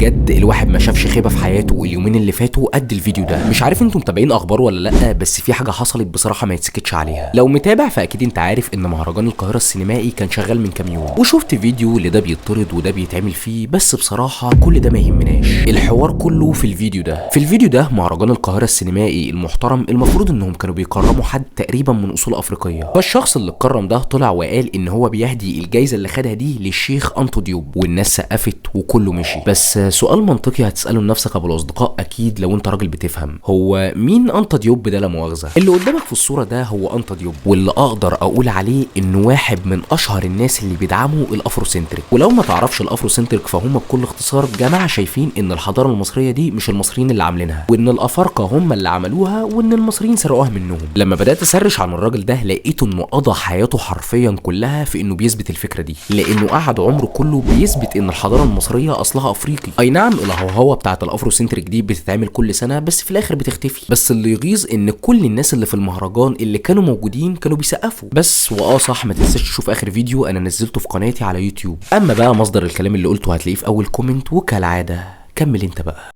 بجد الواحد ما شافش خيبه في حياته اليومين اللي فاتوا قد الفيديو ده. مش عارف انتوا متابعين اخبار ولا لا، بس في حاجه حصلت بصراحه ما يتسكتش عليها. لو متابع فاكيد انت عارف ان مهرجان القاهره السينمائي كان شغال من كام يوم، وشفت فيديو لده بيطرد وده بيتعمل فيه، بس بصراحه كل ده ما يهمناش. الحوار كله في الفيديو ده. في الفيديو ده مهرجان القاهره السينمائي المحترم المفروض انهم كانوا بيكرموا حد تقريبا من اصول افريقيه، فالشخص اللي اتكرم ده طلع وقال ان هو بيهدي الجايزه اللي خدها دي للشيخ انطو ديوب، والناس سقفت وكله مشي. بس سؤال منطقي هتساله لنفسك ابو الاصدقاء اكيد لو انت راجل بتفهم، هو مين انطو ديوب ده؟ لا مؤاخذه، اللي قدامك في الصوره ده هو انطو ديوب، واللي اقدر اقول عليه انه واحد من اشهر الناس اللي بيدعموا الافروسنتريك. ولو ما تعرفش الافروسنتريك فهم بكل اختصار جماعه شايفين ان الحضاره المصريه دي مش المصريين اللي عاملينها، وان الافارقه هم اللي عملوها، وان المصريين سرقوها منهم. لما بدات اسرش عن الراجل ده لقيته انه قضى حياته حرفيا كلها في انه بيثبت الفكره دي، لانه قعد عمره كله بيثبت ان الحضاره المصريه اصلها افريقي. اي نعم الهوهوه بتاعه الافروسنتريك دي بتتعمل كل سنه بس في الاخر بتختفي. بس اللي يغيظ ان كل الناس اللي في المهرجان اللي كانوا موجودين كانوا بيسقفوا بس. صح، ما تنساش تشوف اخر فيديو انا نزلته في قناتي على يوتيوب. اما بقى مصدر الكلام اللي قلته هتلاقيه في اول كومنت، وكالعاده كمل انت بقى.